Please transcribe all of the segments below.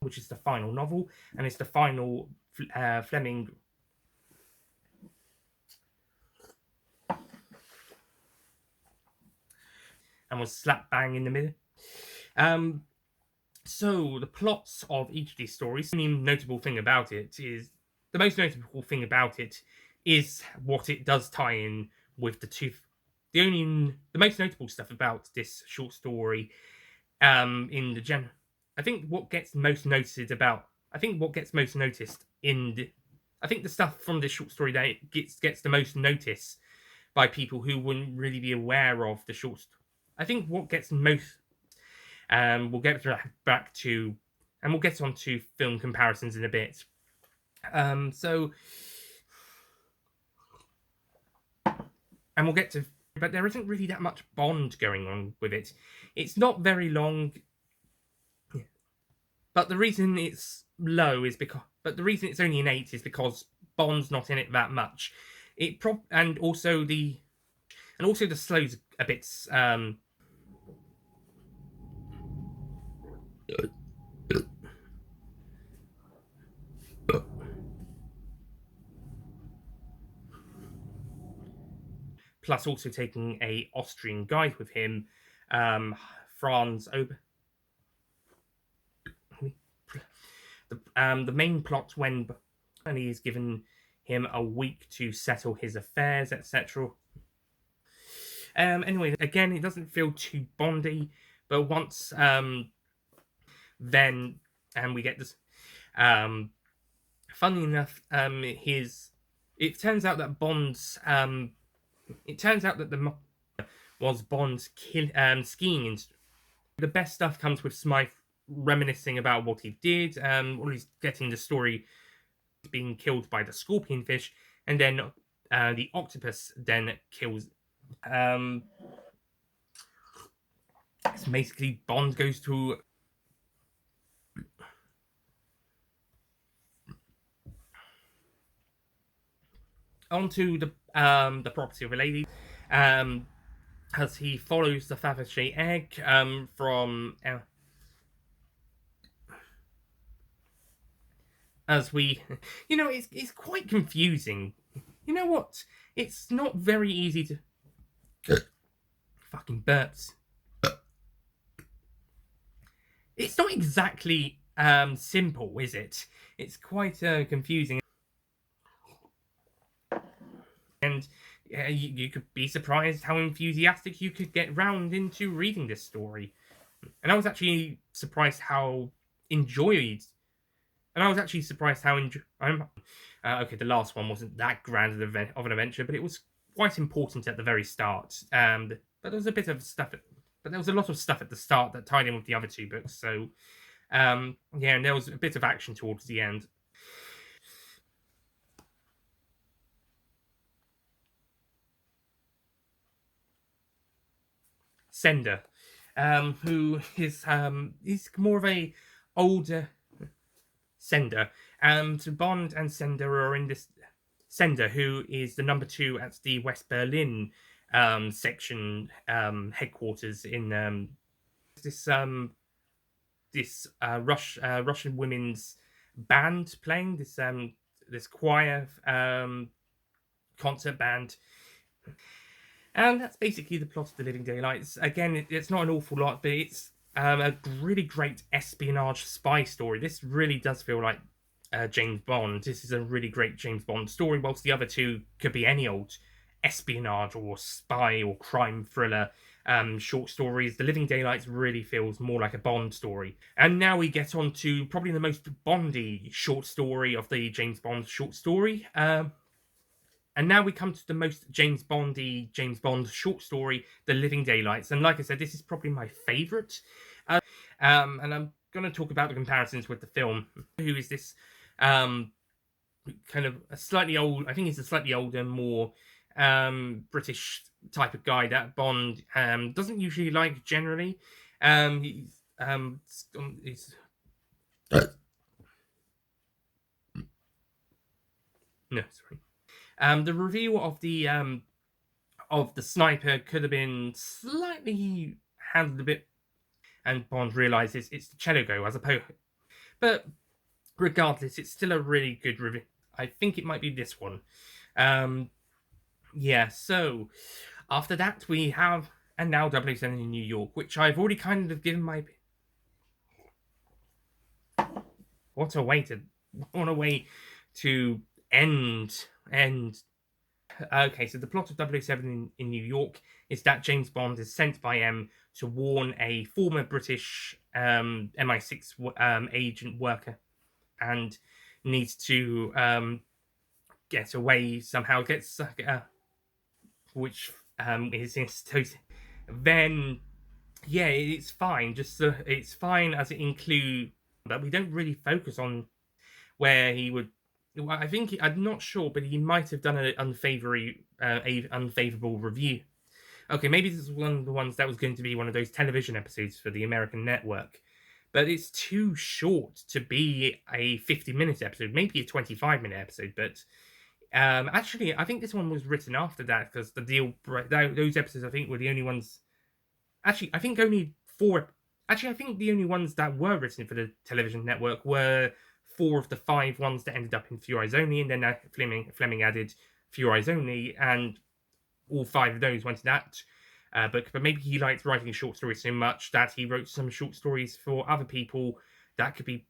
which is the final novel, and it's the final Fleming. And was slap bang in the middle. So the plots of each of these stories, the most notable thing about it is what it does tie in with the two. The most notable stuff about this short story, in the gen, I think what gets most noticed in the, I think the stuff from this short story that it gets the most notice by people who wouldn't really be aware of the short. I think what gets most, we'll get back to, and we'll get on to film comparisons in a bit. So, and we'll get to, but there isn't really that much Bond going on with it. It's not very long, but the reason it's low is because, but the reason it's only an 8 is because Bond's not in it that much. And also the slow's a bit. Plus, also taking a Austrian guide with him, Franz Ober. The main plot when he is given him a week to settle his affairs, etc. Anyway, again, it doesn't feel too Bondy, but once then, and we get this. Funnily enough, it turns out that Bond's was Bond's skiing. The best stuff comes with Smythe reminiscing about what he did, or he's getting the story being killed by the scorpion fish, and then the octopus then kills. It's basically Bond goes to onto the property of a lady, as he follows the Fabergé egg from. As we, it's quite confusing. You know what? It's not very easy to. Fucking burps. It's not exactly simple, is it? It's quite confusing. And you could be surprised how enthusiastic you could get round into reading this story. And I was actually surprised how enjoyed. And I was actually surprised how okay, the last one wasn't that grand of an adventure, but it was quite important at the very start. But there was a bit of stuff, but there was a lot of stuff at the start that tied in with the other two books. So, yeah, and there was a bit of action towards the end. Sender, who is he's more of a older Sender, and Bond and Sender are in this. Sender, who is the number 2 at the West Berlin section headquarters in this Russian women's band playing this choir concert band. And that's basically the plot of The Living Daylights. Again, it's not an awful lot, but it's a really great espionage spy story. This really does feel like James Bond. This is a really great James Bond story, whilst the other two could be any old espionage or spy or crime thriller short stories. The Living Daylights really feels more like a Bond story. And now we get on to probably the most Bondy short story of the James Bond short story. And now we come to the most James Bond short story, The Living Daylights. And like I said, this is probably my favourite. And I'm going to talk about the comparisons with the film. Who is this kind of a slightly old, I think he's a slightly older, more British type of guy that Bond doesn't usually like generally. He's no, sorry. The reveal of the sniper could have been slightly handled a bit, and Bond realizes it's the cello go as opposed. But regardless, it's still a really good review. I think it might be this one. Yeah, so after that we have And Now 007 in New York, which I've already kind of given my... What a way to end. Okay, so the plot of 007 in New York is that James Bond is sent by M to warn a former British MI6 agent worker, and needs to get away somehow. Which is instituted. Then yeah, it's fine. Just it's fine as it includes, but we don't really focus on where he would. I think I'm not sure, but he might have done an unfavorable review. Okay, maybe this is one of the ones that was going to be one of those television episodes for the American network, but it's too short to be a 50-minute episode. Maybe a 25-minute episode, but actually, I think this one was written after that because those episodes I think were the only ones. Actually, I think only four. Actually, I think the only ones that were written for the television network were 4 of the 5 ones that ended up in Few Eyes Only, and then Fleming added Few Eyes Only, and all 5 of those went to that book. But maybe he liked writing short stories so much that he wrote some short stories for other people that could be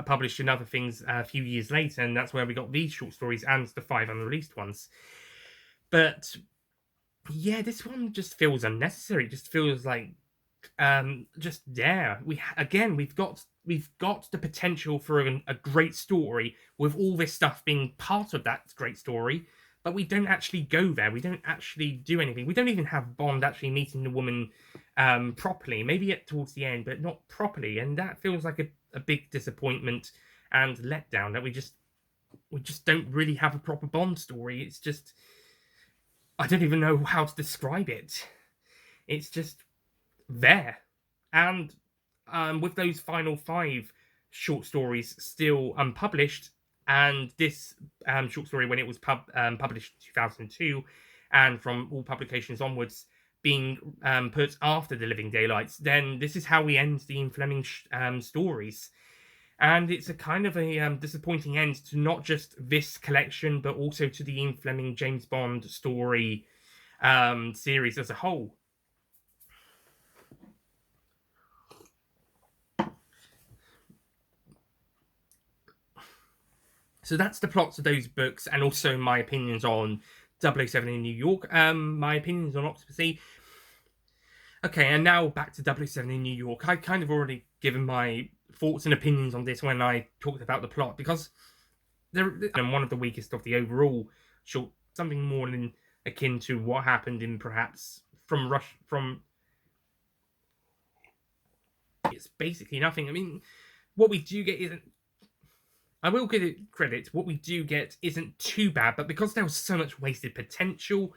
published in other things a few years later, and that's where we got these short stories and the 5 unreleased ones. But yeah, this one just feels unnecessary. It just feels like just there. We've got the potential for a great story with all this stuff being part of that great story, but we don't actually go there. We don't actually do anything. We don't even have Bond actually meeting the woman properly. Maybe towards the end, but not properly, and that feels like a big disappointment and letdown that we just don't really have a proper Bond story. It's just, I don't even know how to describe it. It's just there. And with those final 5 short stories still unpublished, and this short story, when it was published in 2002, and from all publications onwards being put after The Living Daylights, then this is how we end the Ian Fleming stories. And it's a kind of a disappointing end to not just this collection, but also to the Ian Fleming James Bond story series as a whole. So that's the plots of those books, and also my opinions on 007 in New York. My opinions on Octopussy. Okay, and now back to 007 in New York. I kind of already given my thoughts and opinions on this when I talked about the plot, because they're one of the weakest of the overall short, something more than akin to what happened in perhaps from it's basically nothing. I mean, what we do get isn't, I will give it credit, what we do get isn't too bad, but because there was so much wasted potential,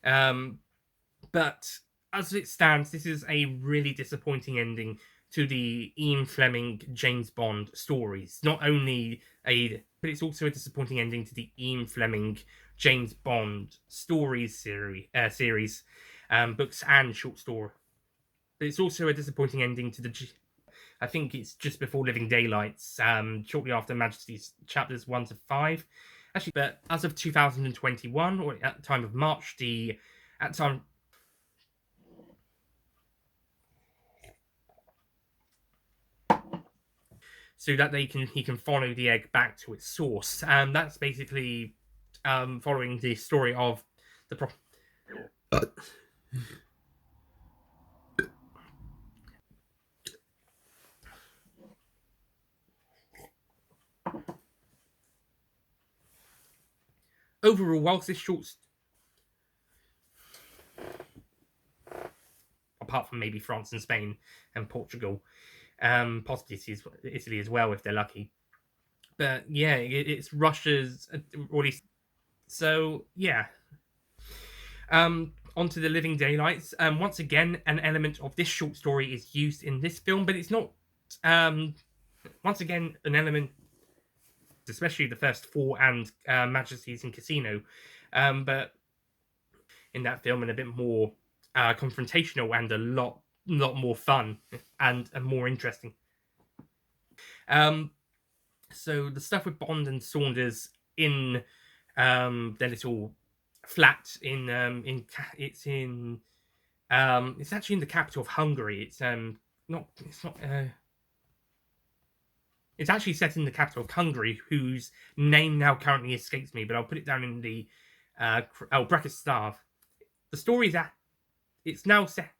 but as it stands, this is a really disappointing ending to the Ian Fleming James Bond stories. Not only but it's also a disappointing ending to the Ian Fleming James Bond stories series, books and short story. But it's also a disappointing ending to I think it's just before Living Daylights, shortly after Majesty's chapters 1 to 5. Actually, but as of 2021, or at the time of March, so that he can follow the egg back to its source. That's basically following the story of the overall, whilst this apart from maybe France and Spain and Portugal, possibly Italy as well if they're lucky. But yeah, it's Russia's, or at least. So yeah. Onto The Living Daylights. Once again, an element of this short story is used in this film, but it's not. Once again, an element, especially the first 4 and Majesty's and Casino, but in that film, and a bit more confrontational and a lot lot more fun and more interesting. So the stuff with Bond and Saunders in their little flat it's actually in the capital of Hungary. It's actually set in the capital of Hungary, whose name now currently escapes me, but I'll put it down in the Bratislava. The story is that it's now set.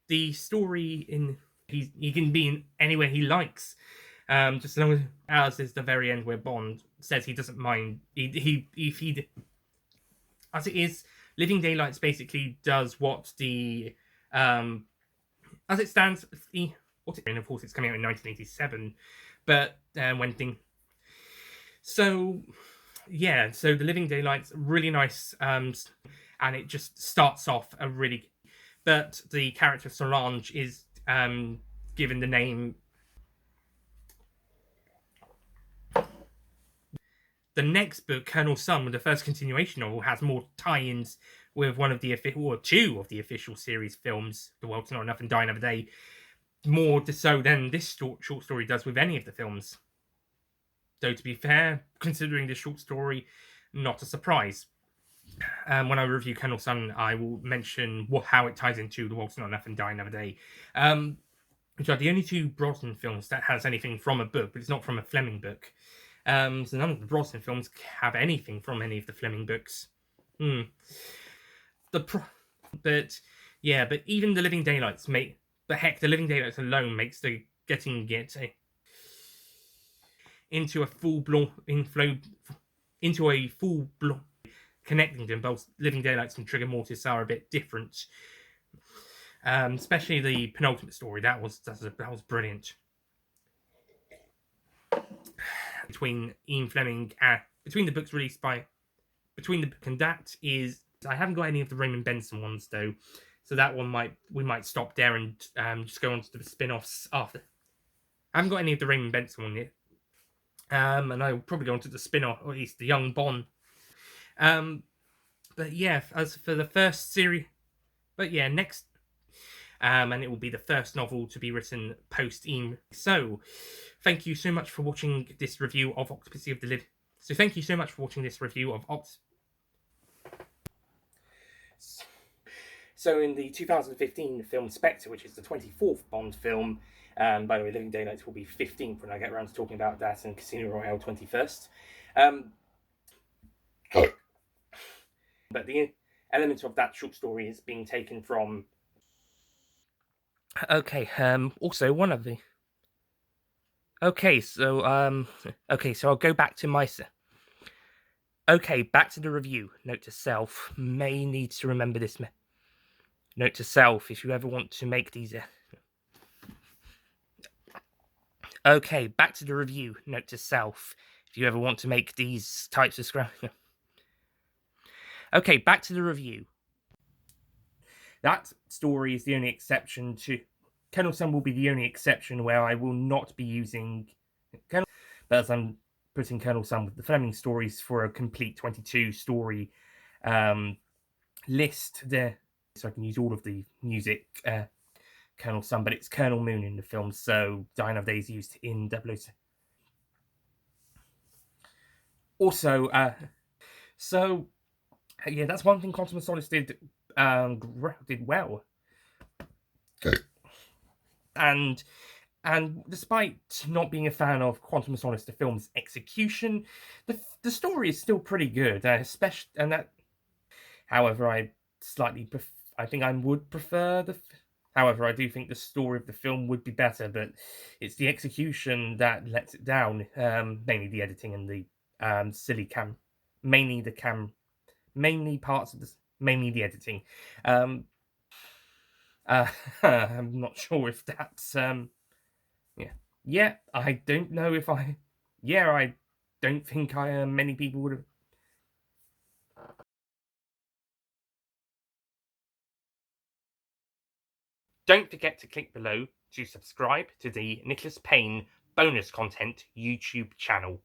The story in he can be in anywhere he likes, just as long as is the very end where Bond says he doesn't mind. As it is, Living Daylights basically does what the as it stands. And of course, it's coming out in 1987, but when thing. So yeah, so the Living Daylights really nice, and it just starts off a really. But the character Solange is given the name. The next book, Colonel Sun, the first continuation novel, has more tie-ins with one of the two of the official series films, The World's Not Enough and Die Another Day, more so than this short story does with any of the films. Though to be fair, considering this short story, not a surprise. When I review Colonel Sun, I will mention how it ties into The World's Not Enough and Die Another Day, which are the only two Brosnan films that has anything from a book, but it's not from a Fleming book. So none of the Brosnan films have anything from any of the Fleming books. But even the Living Daylights the Living Daylights alone makes the getting it into a full blown connecting them. Both Living Daylights and Trigger Mortis are a bit different. Especially the penultimate story, that was brilliant. Between Ian Fleming between the books released between the book and that is I haven't got any of the Raymond Benson ones though, so that one we might stop there and just go on to the spin-offs after. I haven't got any of the Raymond Benson one yet, and I'll probably go on to the spin-off, or at least the Young Bond. But yeah, as for the first series, but yeah, next. And it will be the first novel to be written post-Eam. So, thank you so much for watching this review of Octopussy of the Live. So, thank you so much for watching this review of So, in the 2015 film Spectre, which is the 24th Bond film, by the way, Living Daylights will be 15th when I get around to talking about that, and Casino Royale 21st. But the element of that short story is being taken from. Okay, also one of the. Okay, so I'll go back to my. Okay, back to the review. Note to self: may need to remember this. Note to self: if you ever want to make these. Okay, back to the review. Note to self: if you ever want to make these types of Okay, back to the review. That story is the only exception to. Colonel Sun will be the only exception where I will not be using Colonel, but as I'm putting Colonel Sun with the Fleming stories for a complete 22 story list there, so I can use all of the music Colonel Sun, but it's Colonel Moon in the film, so Die Another Day is used in 007. Also, so yeah, that's one thing Quantum of Solace did well. Okay. And despite not being a fan of Quantum of Solace, the film's execution, the story is still pretty good. Especially, and that, however, I think I would prefer the. However, I do think the story of the film would be better, but it's the execution that lets it down. Mainly the editing and the silly mainly parts of mainly the editing. I'm not sure if that's yeah. I don't know if I don't think many people would have. Don't forget to click below to subscribe to the Nicholas Payne bonus content YouTube channel.